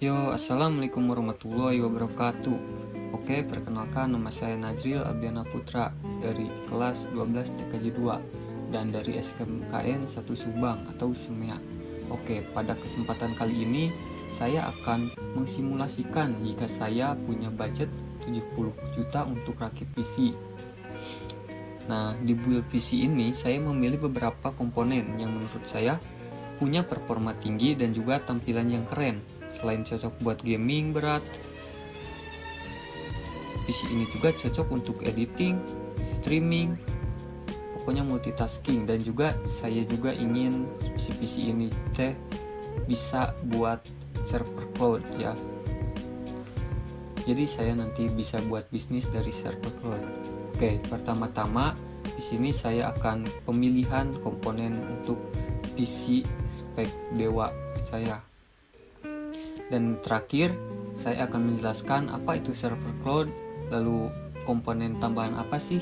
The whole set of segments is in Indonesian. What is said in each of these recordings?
Yo, assalamualaikum warahmatullahi wabarakatuh. Oke, perkenalkan nama saya Najril Abiana Putra dari kelas 12 TKJ 2 dan dari SMKN 1 Subang atau SEMEA. Oke, pada kesempatan kali ini saya akan mengsimulasikan jika saya punya budget 70 juta untuk rakit PC. Nah, di build PC ini saya memilih beberapa komponen yang menurut saya punya performa tinggi dan juga tampilan yang keren. Selain cocok buat gaming berat, PC ini juga cocok untuk editing, streaming, pokoknya multitasking. Dan juga saya juga ingin si PC ini bisa buat server cloud ya. Jadi saya nanti bisa buat bisnis dari server cloud. Oke, pertama-tama di sini saya akan pemilihan komponen untuk PC spek dewa saya. Dan terakhir, saya akan menjelaskan apa itu server cloud, lalu komponen tambahan apa sih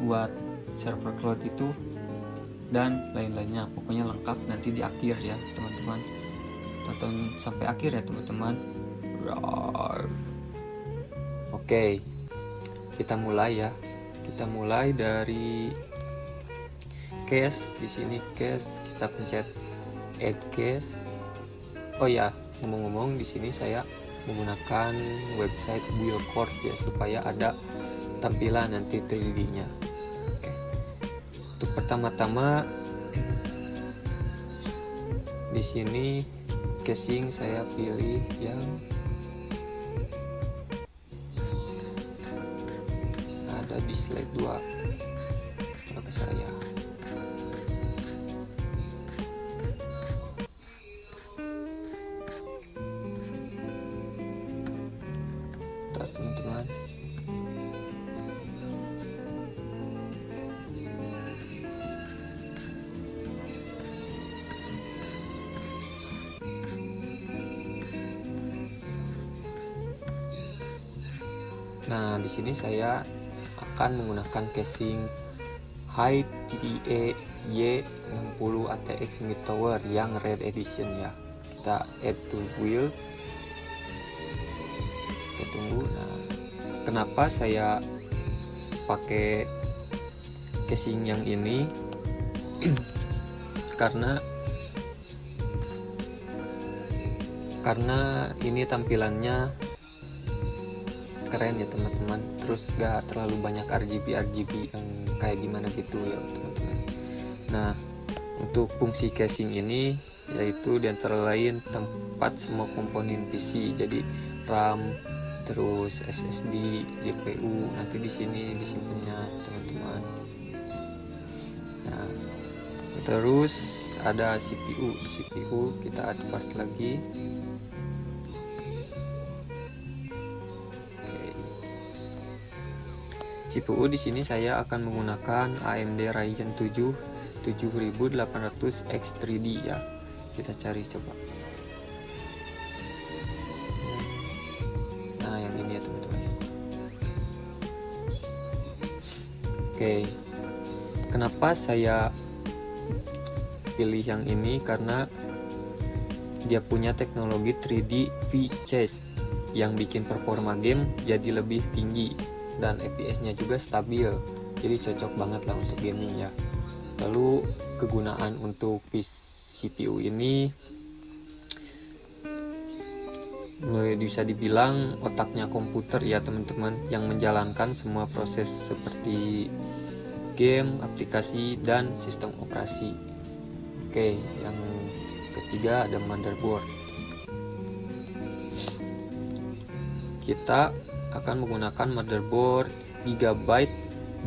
buat server cloud itu, dan lain-lainnya. Pokoknya lengkap nanti di akhir ya teman-teman. Tonton sampai akhir ya teman-teman. Oke, kita mulai ya. Kita mulai dari case. Di sini case, kita pencet add case. Oh ya, ngomong-ngomong, di sini saya menggunakan website Buildcore ya, supaya ada tampilan nanti 3D-nya. Oke. Untuk pertama-tama di sini casing saya pilih yang ada di slide 2 maka saya. Teman-teman, nah di sini saya akan menggunakan casing HiTDE Y60 ATX Mid Tower yang Red Edition ya. Kita add to build. Kita tunggu. Nah, kenapa saya pakai casing yang ini? karena ini tampilannya keren ya teman-teman, terus gak terlalu banyak RGB yang kayak gimana gitu ya teman-teman. Nah, untuk fungsi casing ini yaitu diantara lain tempat semua komponen PC, jadi RAM, terus SSD, GPU nanti di sini disimpannya teman-teman. Nah, terus ada CPU kita advert lagi. CPU di sini saya akan menggunakan AMD Ryzen 7 7800X3D ya. Kita cari coba. Nah, yang ini ya teman-teman. Oke. Kenapa saya pilih yang ini? Karena dia punya teknologi 3D V-Chase yang bikin performa game jadi lebih tinggi dan FPS-nya juga stabil, jadi cocok banget lah untuk gaming ya. Lalu kegunaan untuk CPU ini bisa dibilang otaknya komputer ya teman-teman, yang menjalankan semua proses seperti game, aplikasi, dan sistem operasi. Oke, yang ketiga ada motherboard. Kita akan menggunakan motherboard Gigabyte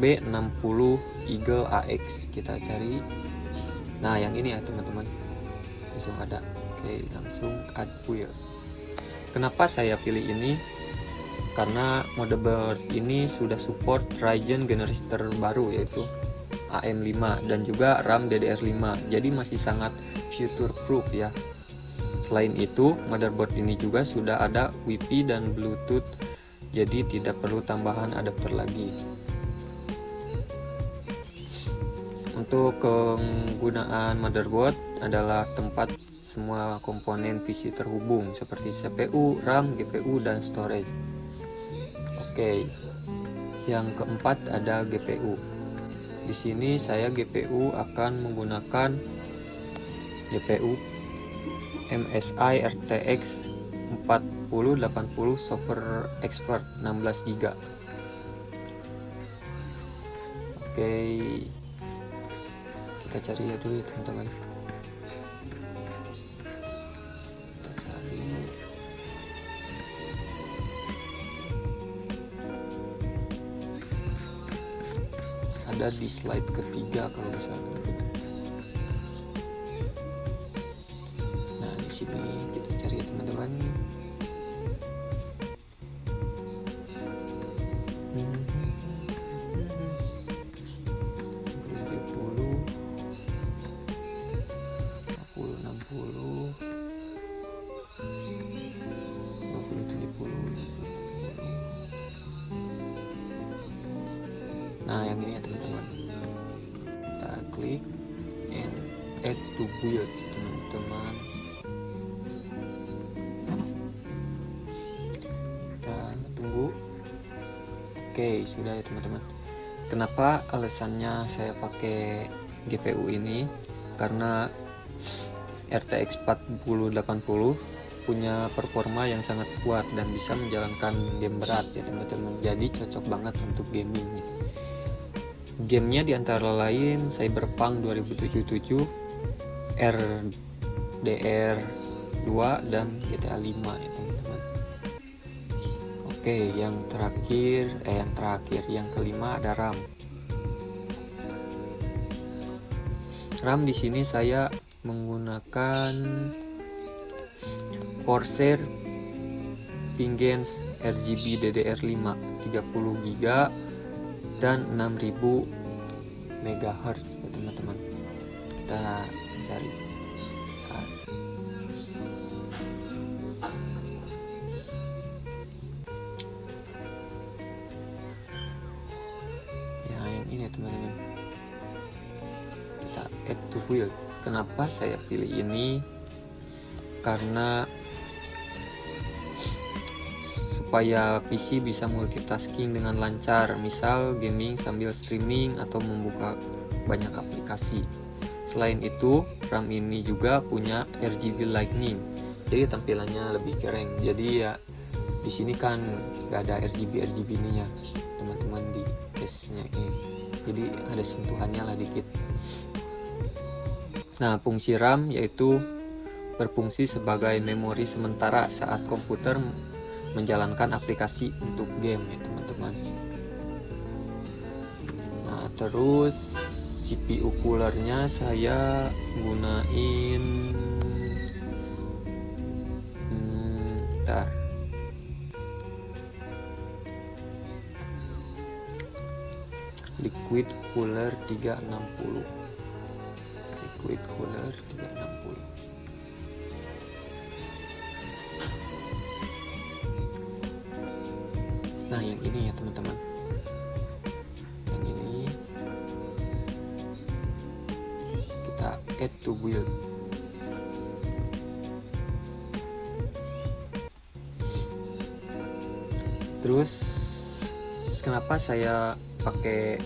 B60 Eagle AX. Kita cari. Nah, yang ini ya teman-teman, langsung ada. Oke, langsung add build. Kenapa saya pilih ini? Karena motherboard ini sudah support Ryzen generasi terbaru yaitu AM5 dan juga RAM DDR5, jadi masih sangat future proof ya. Selain itu, motherboard ini juga sudah ada Wi-Fi dan Bluetooth, jadi tidak perlu tambahan adapter lagi. Untuk kegunaan motherboard adalah tempat semua komponen PC terhubung seperti CPU, RAM, GPU, dan storage. Oke. Yang keempat ada GPU. Di sini saya GPU akan menggunakan GPU MSI RTX 4080 Super Expert 16 GB. Oke, kita cari ya dulu ya teman-teman. Kita cari. Ada di slide ketiga kalau nggak salah teman-teman. Nah di sini kita cari ya teman-teman. Nah yang ini ya teman-teman, kita klik and add to build teman-teman. Kita tunggu. Oke, sudah ya teman-teman. Kenapa alasannya saya pakai GPU ini? Karena RTX 4080 punya performa yang sangat kuat dan bisa menjalankan game berat ya teman-teman. Jadi cocok banget untuk gaming nih. Gamenya diantara lain Cyberpunk 2077, RDR 2, dan GTA 5 ya teman-teman. Oke, yang kelima ada RAM. RAM di sini saya menggunakan Corsair Vengeance RGB DDR5 30 GB dan 6000 MHz ya teman-teman. Kita cari. Ya yang ini ya teman-teman. Kita add to build. Kenapa saya pilih ini? Karena supaya PC bisa multitasking dengan lancar, misal gaming sambil streaming atau membuka banyak aplikasi. Selain itu, RAM ini juga punya RGB Lightning, jadi tampilannya lebih keren. Jadi ya di sini kan nggak ada RGB ininya, teman-teman, di case-nya ini. Jadi ada sentuhannya lah dikit. Nah, fungsi RAM yaitu berfungsi sebagai memori sementara saat komputer menjalankan aplikasi untuk game ya teman-teman. Nah terus CPU coolernya saya gunain Liquid Cooler 360. Liquid Cooler 360. Nah yang ini ya teman-teman, yang ini kita add to build. Terus kenapa saya pakai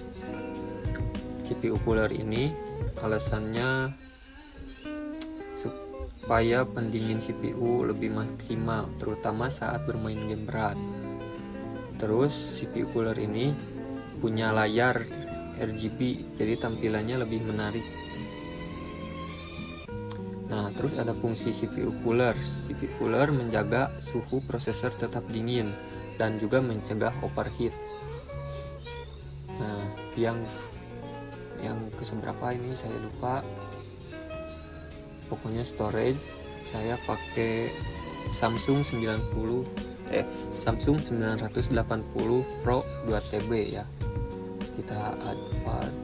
CPU cooler ini? Alasannya supaya pendingin CPU lebih maksimal, terutama saat bermain game berat. Terus CPU cooler ini punya layar RGB, jadi tampilannya lebih menarik. Nah terus ada fungsi CPU cooler. CPU cooler menjaga suhu prosesor tetap dingin dan juga mencegah overheat. Nah yang keseberapa ini saya lupa. Pokoknya storage saya pakai Samsung 980 Pro 2TB ya. Kita advert.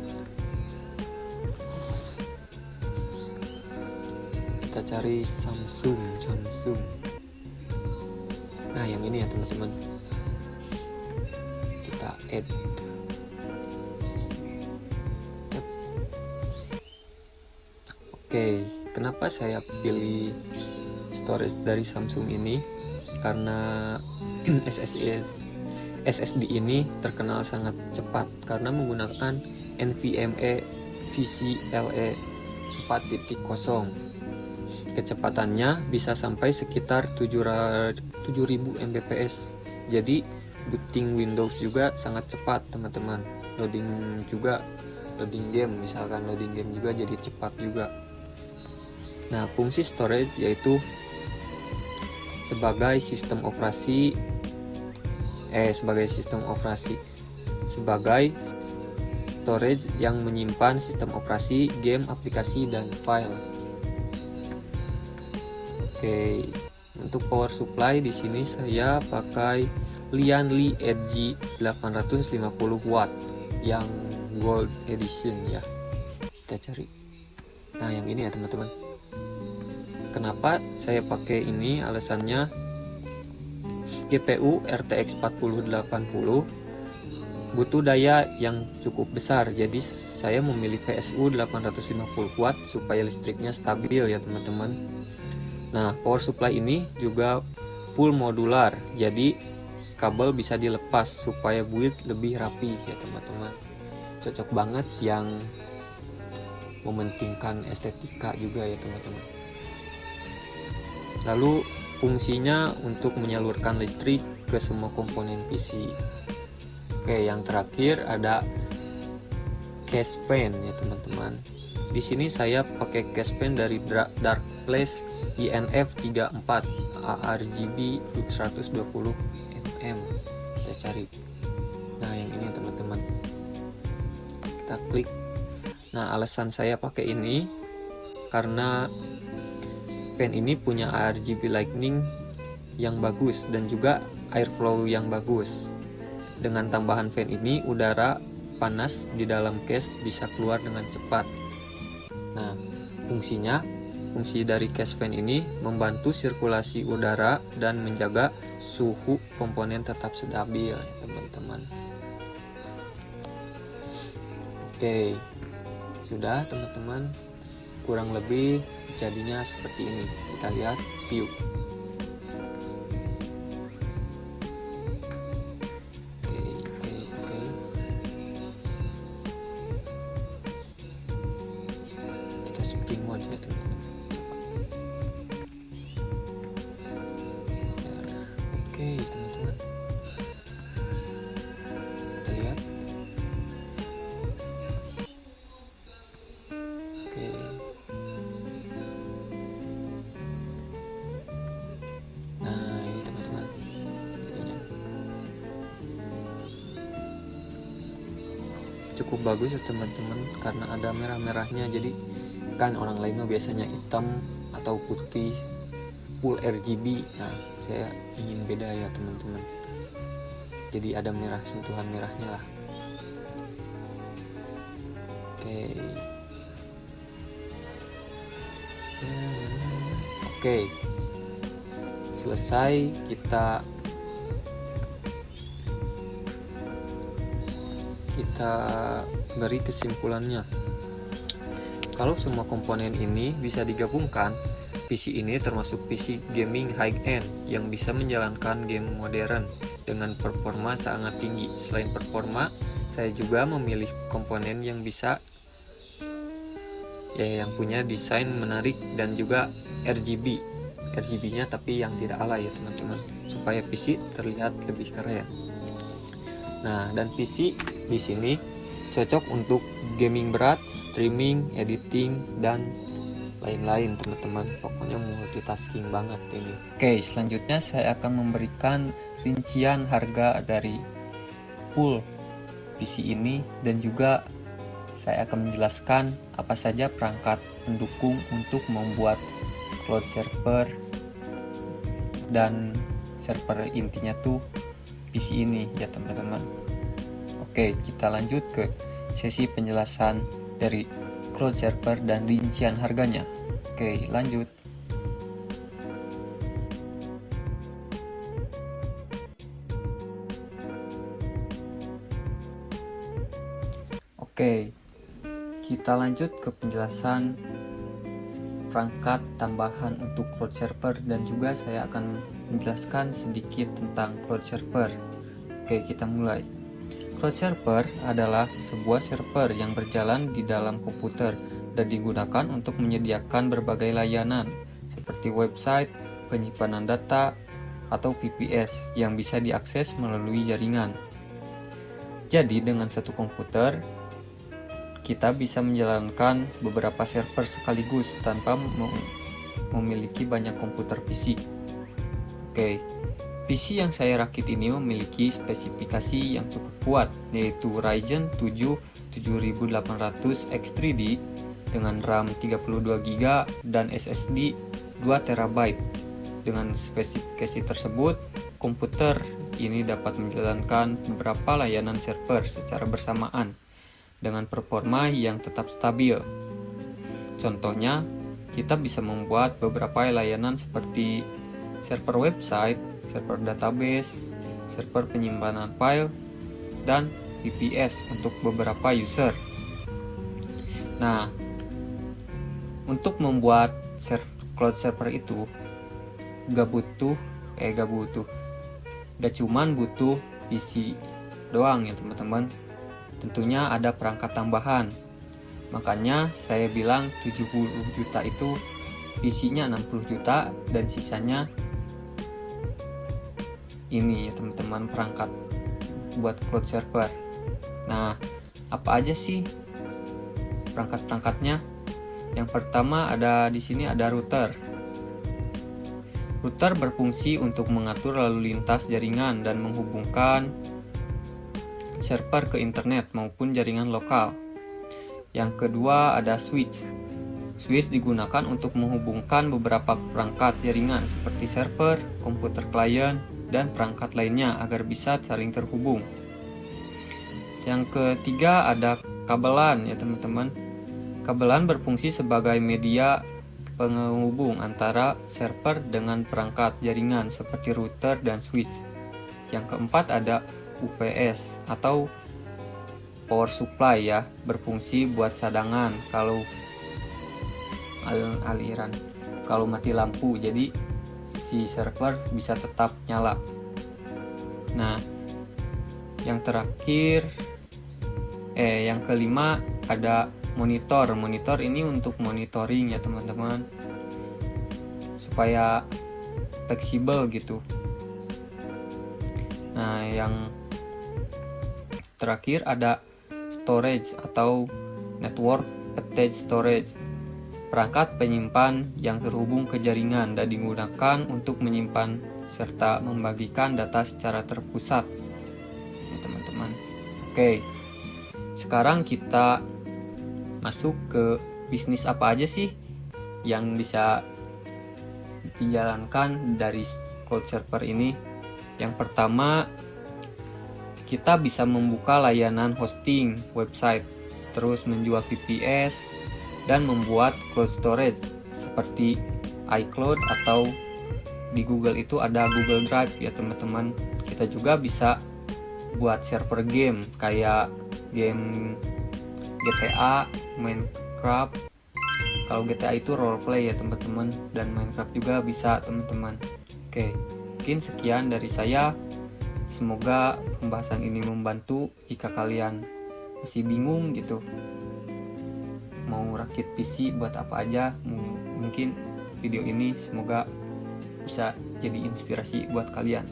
Kita cari Samsung. Nah yang ini ya teman-teman. Kita add. Oke, kenapa saya pilih storage dari Samsung ini? Karena SSD ini terkenal sangat cepat karena menggunakan NVMe VCLE 4.0. Kecepatannya bisa sampai sekitar 7000 Mbps. Jadi booting Windows juga sangat cepat, teman-teman. Loading game, misalkan loading game juga jadi cepat juga. Nah, fungsi storage yaitu sebagai sistem operasi storage yang menyimpan sistem operasi, game, aplikasi, dan file. Oke, untuk power supply di sini saya pakai Lian Li Edge 850 watt yang gold edition ya. Kita cari. Nah, yang ini ya teman-teman. Kenapa saya pakai ini? Alasannya GPU RTX 4080 butuh daya yang cukup besar, jadi saya memilih PSU 850 watt supaya listriknya stabil ya teman-teman. Nah, power supply ini juga full modular, jadi kabel bisa dilepas supaya build lebih rapi ya teman-teman. Cocok banget yang mementingkan estetika juga ya teman-teman. Lalu fungsinya untuk menyalurkan listrik ke semua komponen PC. Oke, yang terakhir ada case fan ya teman-teman. Di sini saya pakai case fan dari Dark Flash INF34 ARGB 120 mm. Kita cari. Nah, yang ini teman-teman. Kita klik. Nah, alasan saya pakai ini karena fan ini punya RGB lighting yang bagus dan juga airflow yang bagus. Dengan tambahan fan ini, udara panas di dalam case bisa keluar dengan cepat. Nah, fungsi dari case fan ini membantu sirkulasi udara dan menjaga suhu komponen tetap stabil ya teman-teman. Oke, sudah teman-teman, kurang lebih jadinya seperti ini. Kita lihat view. Kita spring mode ya teman-teman. Oke teman-teman, kita lihat. Oke. Nah, ini teman-teman videonya. Cukup bagus ya teman-teman karena ada merah-merahnya. Jadi kan orang lain mah biasanya hitam atau putih full RGB. Nah, saya ingin beda ya teman-teman. Jadi ada merah, sentuhan merahnya lah. Oke. Selesai, kita beri kesimpulannya. Kalau semua komponen ini bisa digabungkan, PC ini termasuk PC gaming high-end yang bisa menjalankan game modern dengan performa sangat tinggi. Selain performa, saya juga memilih komponen yang bisa yang punya desain menarik dan juga RGB-nya tapi yang tidak alay ya teman-teman, supaya PC terlihat lebih keren. Nah, dan PC di sini cocok untuk gaming berat, streaming, editing, dan lain-lain teman-teman. Pokoknya multitasking banget ini. Oke, selanjutnya saya akan memberikan rincian harga dari full PC ini, dan juga saya akan menjelaskan apa saja perangkat pendukung untuk membuat cloud server dan server intinya tuh PC ini ya teman-teman. Oke, kita lanjut ke sesi penjelasan dari cloud server dan rincian harganya. Oke, lanjut. Oke, kita lanjut ke penjelasan perangkat tambahan untuk cloud server, dan juga saya akan menjelaskan sedikit tentang cloud server. Oke, kita mulai. Cloud server adalah sebuah server yang berjalan di dalam komputer dan digunakan untuk menyediakan berbagai layanan seperti website, penyimpanan data, atau VPS yang bisa diakses melalui jaringan. Jadi dengan satu komputer, kita bisa menjalankan beberapa server sekaligus tanpa memiliki banyak komputer PC. Oke, PC yang saya rakit ini memiliki spesifikasi yang cukup kuat, yaitu Ryzen 7 7800 X3D dengan RAM 32GB dan SSD 2TB. Dengan spesifikasi tersebut, komputer ini dapat menjalankan beberapa layanan server secara bersamaan dengan performa yang tetap stabil. Contohnya, kita bisa membuat beberapa layanan seperti server website, server database, server penyimpanan file, dan VPS untuk beberapa user. Nah, untuk membuat cloud server itu gak cuman butuh PC doang ya teman-teman. Tentunya ada perangkat tambahan. Makanya saya bilang 70 juta itu PC-nya 60 juta dan sisanya ini ya teman-teman, perangkat buat cloud server. Nah, apa aja sih perangkat-perangkatnya? Yang pertama di sini ada router. Router berfungsi untuk mengatur lalu lintas jaringan dan menghubungkan server ke internet maupun jaringan lokal. Yang kedua ada switch. Switch digunakan untuk menghubungkan beberapa perangkat jaringan seperti server, komputer klien, dan perangkat lainnya agar bisa saling terhubung. Yang ketiga ada kabelan ya teman-teman. Kabelan berfungsi sebagai media penghubung antara server dengan perangkat jaringan seperti router dan switch. Yang keempat ada UPS atau power supply ya, berfungsi buat cadangan kalau aliran kalau mati lampu, jadi si server bisa tetap nyala. Nah, yang terakhir yang kelima ada monitor. Monitor ini untuk monitoring ya teman-teman, supaya fleksibel gitu. Nah, yang terakhir ada storage atau network attached storage. Perangkat penyimpan yang terhubung ke jaringan dan digunakan untuk menyimpan serta membagikan data secara terpusat ya teman-teman. Oke, sekarang kita masuk ke bisnis apa aja sih yang bisa dijalankan dari cloud server ini. Yang pertama, kita bisa membuka layanan hosting website, terus menjual VPS, dan membuat cloud storage seperti iCloud atau di Google itu ada Google Drive ya teman-teman. Kita juga bisa buat server game kayak game GTA, Minecraft. Kalau GTA itu roleplay ya teman-teman, dan Minecraft juga bisa teman-teman. Oke, mungkin sekian dari saya. Semoga pembahasan ini membantu jika kalian masih bingung gitu mau rakit PC buat apa aja. Mungkin video ini semoga bisa jadi inspirasi buat kalian.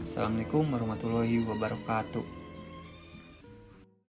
Assalamualaikum warahmatullahi wabarakatuh.